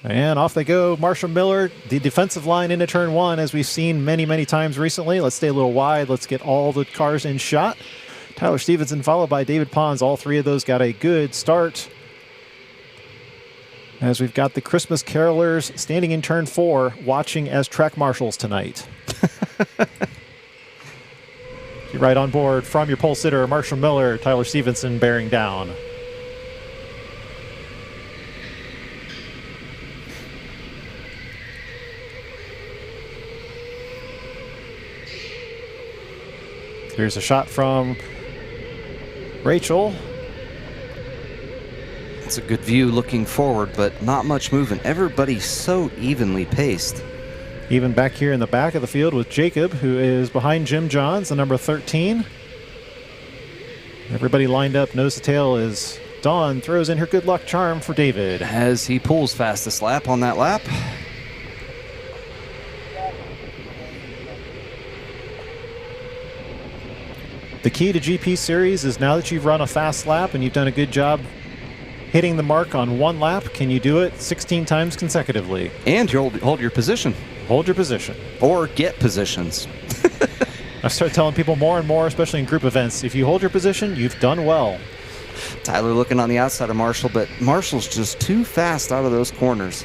And off they go. Marshall Miller, the defensive line into turn one, as we've seen many, many times recently. Let's stay a little wide. Let's get all the cars in shot. Tyler Stevenson followed by David Pons. All three of those got a good start. As we've got the Christmas carolers standing in turn four, watching as track marshals tonight. You're right on board from your pole sitter, Marshall Miller, Tyler Stevenson bearing down. Here's a shot from Rachel. It's a good view looking forward, but not much movement. Everybody's so evenly paced. Even back here in the back of the field with Jacob, who is behind Jim Johns, the number 13. Everybody lined up nose to tail as Dawn throws in her good luck charm for David. As he pulls fastest lap on that lap. The key to GP Series is now that you've run a fast lap and you've done a good job hitting the mark on one lap, can you do it 16 times consecutively? And you hold your position. Hold your position. Or get positions. I start telling people more and more, especially in group events, if you hold your position, you've done well. Tyler looking on the outside of Marshall, but Marshall's just too fast out of those corners.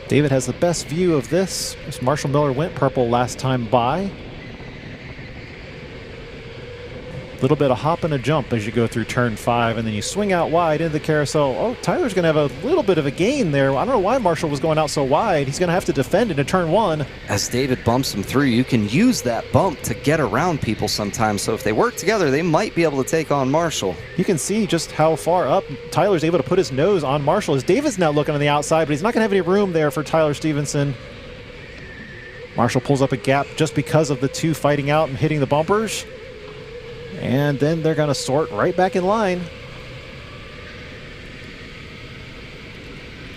David has the best view of this, as Marshall Miller went purple last time by. A little bit of hop and a jump as you go through turn 5, and then you swing out wide into the carousel. Oh, Tyler's going to have a little bit of a gain there. I don't know why Marshall was going out so wide. He's going to have to defend into turn 1. As David bumps him through, you can use that bump to get around people sometimes. So if they work together, they might be able to take on Marshall. You can see just how far up Tyler's able to put his nose on Marshall. As David's now looking on the outside, but he's not going to have any room there for Tyler Stevenson. Marshall pulls up a gap just because of the two fighting out and hitting the bumpers. And then they're going to sort right back in line.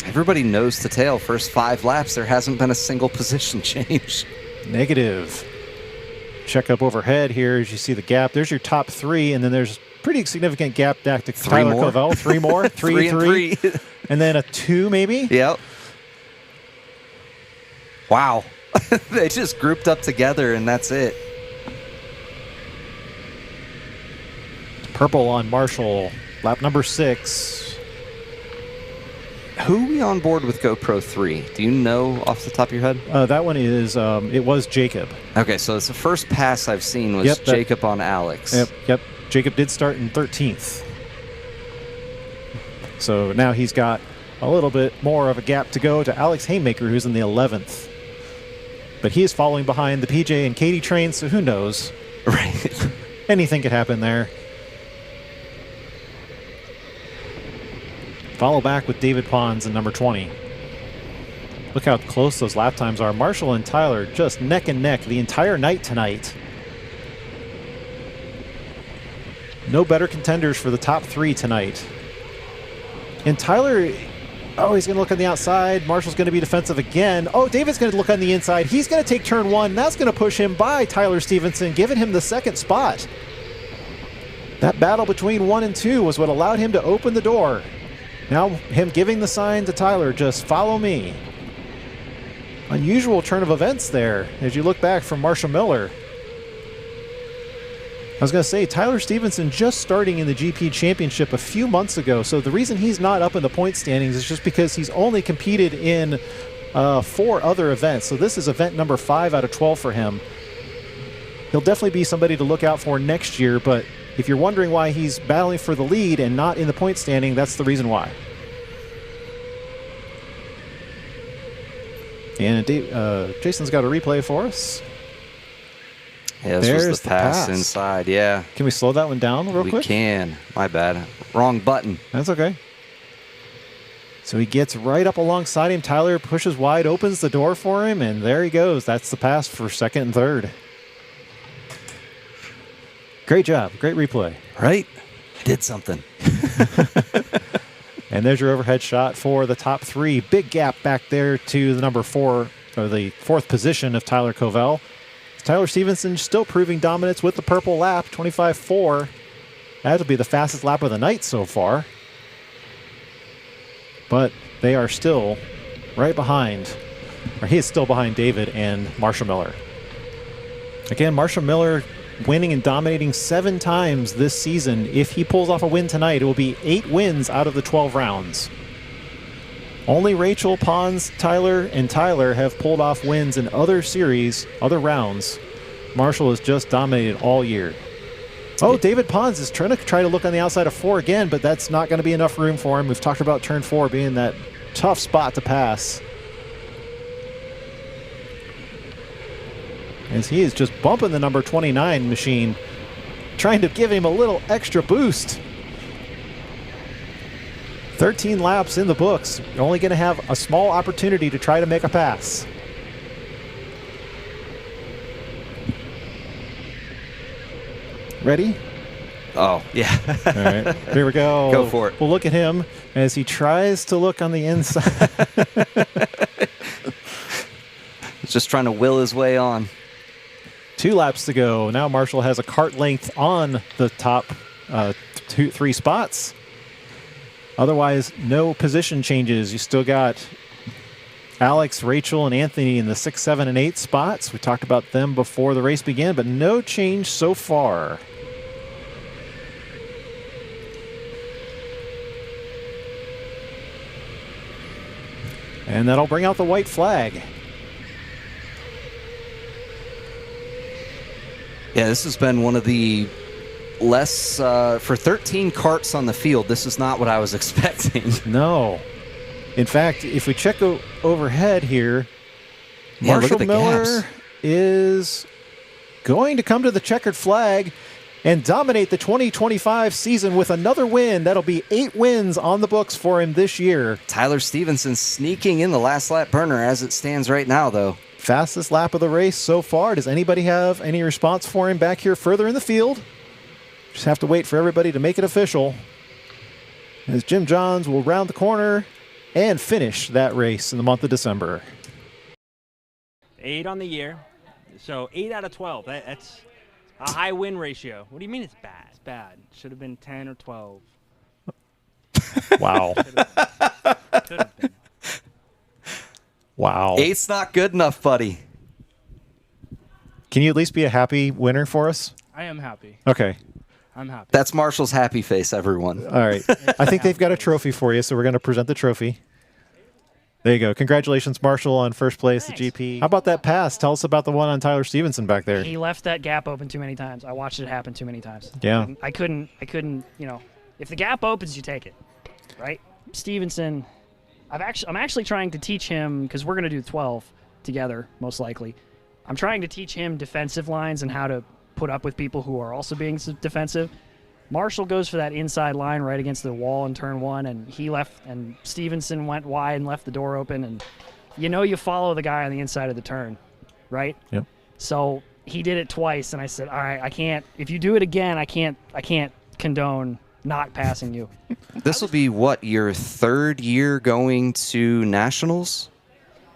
Everybody nose to tail. First 5 laps, there hasn't been a single position change. Negative. Check up overhead here as you see the gap. There's your top 3, and then there's pretty significant gap back to Tyler Covell. 3 more. 3 3. And then a 2 maybe? Yep. Wow. They just grouped up together, and that's it. Purple on Marshall, lap number 6. Who are we on board with GoPro 3? Do you know off the top of your head? That one is, it was Jacob. Okay, so it's the first pass I've seen was Jacob on Alex. Yep. Jacob did start in 13th. So now he's got a little bit more of a gap to go to Alex Haymaker, who's in the 11th. But he is following behind the PJ and Katie train, so who knows? Right. Anything could happen there. Follow back with David Pons in number 20. Look how close those lap times are. Marshall and Tyler just neck and neck the entire night tonight. No better contenders for the top 3 tonight. And Tyler, oh, he's going to look on the outside. Marshall's going to be defensive again. Oh, David's going to look on the inside. He's going to take turn 1. That's going to push him by Tyler Stevenson, giving him the second spot. That battle between 1 and 2 was what allowed him to open the door. Now him giving the sign to Tyler, just follow me. Unusual turn of events there as you look back from Marshall Miller. I was going to say, Tyler Stevenson just starting in the GP Championship a few months ago, so the reason he's not up in the point standings is just because he's only competed in 4 other events. So this is event number 5 out of 12 for him. He'll definitely be somebody to look out for next year, but if you're wondering why he's battling for the lead and not in the point standing, that's the reason why. And Jason's got a replay for us. Yeah, this was the pass inside, yeah. Can we slow that one down real quick? We can. My bad. Wrong button. That's okay. So he gets right up alongside him. Tyler pushes wide, opens the door for him, and there he goes. That's the pass for second and third. Great job. Great replay. Right? I did something. And there's your overhead shot for the top 3. Big gap back there to the number 4, or the 4th position of Tyler Covell. Tyler Stevenson still proving dominance with the purple lap, 25.4. That'll be the fastest lap of the night so far. but they are still right behind, or he is still behind David and Marshall Miller. Again, Marshall Miller winning and dominating 7 times this season. If he pulls off a win tonight, it will be 8 wins out of the 12 rounds. Only Rachel, Pons, Tyler, and Tyler have pulled off wins in other series, other rounds. Marshall has just dominated all year. Oh, David Pons is trying to look on the outside of 4 again, but that's not going to be enough room for him. We've talked about turn 4 being that tough spot to pass. As he is just bumping the number 29 machine, trying to give him a little extra boost. 13 laps in the books. You're only going to have a small opportunity to try to make a pass. Ready? Oh, yeah. All right, here we go. Go for it. We'll look at him as he tries to look on the inside. He's just trying to will his way on. 2 laps to go. Now Marshall has a kart length on the top 3 spots. Otherwise, no position changes. You still got Alex, Rachel, and Anthony in the 6, 7, and 8 spots. We talked about them before the race began, but no change so far. And that'll bring out the white flag. Yeah, this has been one of the less, for 13 karts on the field, this is not what I was expecting. No. In fact, if we check overhead here, Yeah, look at Marshall the Miller gaps. is going to come to the checkered flag and dominate the 2025 season with another win. That'll be 8 wins on the books for him this year. Tyler Stevenson sneaking in the last lap burner as it stands right now, though. Fastest lap of the race so far. Does anybody have any response for him back here further in the field? Just have to wait for everybody to make it official. As Jim Johns will round the corner and finish that race in the month of December. 8 on the year. So 8 out of 12. That's a high win ratio. What do you mean it's bad? It's bad. Should have been 10 or 12. Wow. Could have been. Wow. 8's not good enough, buddy. Can you at least be a happy winner for us? I am happy. Okay. I'm happy. That's Marshall's happy face, everyone. All right. I think they've got a trophy for you, so we're going to present the trophy. There you go. Congratulations, Marshall, on first place Thanks. at GP. How about that pass? Tell us about the one on Tyler Stevenson back there. He left that gap open too many times. I watched it happen too many times. Yeah. I couldn't, you know, if the gap opens, you take it, right? Stevenson, I'm actually trying to teach him, because we're going to do 12 together, most likely. I'm trying to teach him defensive lines and how to put up with people who are also being defensive. Marshall goes for that inside line right against the wall in turn 1, and he left, and Stevenson went wide and left the door open, and you follow the guy on the inside of the turn, right? Yep. So he did it twice, and I said, all right, I can't, if you do it again, I can't condone not passing you. This will be, what, your 3rd year going to nationals?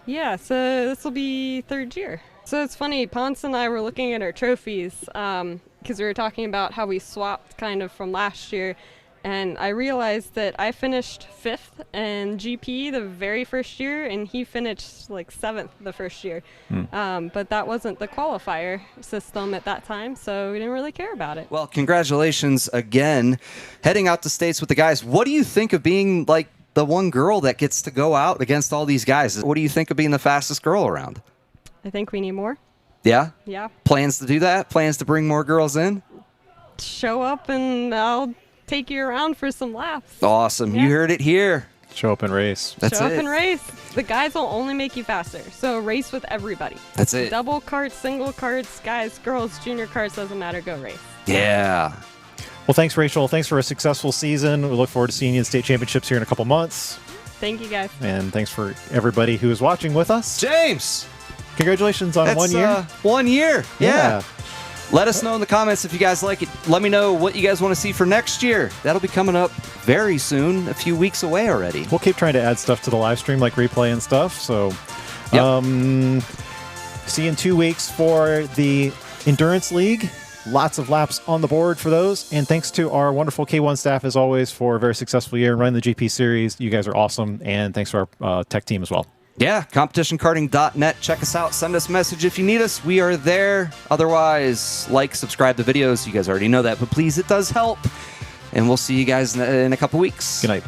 Yeah, so this will be 3rd year. So it's funny, Ponce and I were looking at our trophies because we were talking about how we swapped kind of from last year, and I realized that I finished 5th in GP the very first year, and he finished like 7th the first year. But that wasn't the qualifier system at that time, so we didn't really care about it. Well, congratulations again. Heading out to states with the guys. What do you think of being like the one girl that gets to go out against all these guys? What do you think of being the fastest girl around? I think we need more. Yeah? Yeah. Plans to do that? Plans to bring more girls in? Show up and I'll take you around for some laps. Awesome. Yeah. You heard it here. Show up and race. That's Show up it. and race. The guys will only make you faster. So race with everybody. That's it. Double carts, single carts, guys, girls, junior carts, doesn't matter. Go race. Yeah. Well, thanks, Rachel. Thanks for a successful season. We look forward to seeing you in state championships here in a couple months. Thank you, guys. And thanks for everybody who is watching with us. James. Congratulations on That's 1 year. 1 year. Yeah. Let us know in the comments if you guys like it. Let me know what you guys want to see for next year. That'll be coming up very soon, a few weeks away already. We'll keep trying to add stuff to the live stream, like replay and stuff. So, Yep. see you in 2 weeks for the Endurance League Lots of laps on the board for those. And thanks to our wonderful K1 staff, as always, for a very successful year running the GP series. You guys are awesome. And thanks to our tech team as well. Yeah, competitionkarting.net. Check us out. Send us a message if you need us. We are there. Otherwise, like, subscribe to videos. You guys already know that, but please, it does help. And we'll see you guys in a couple weeks. Good night.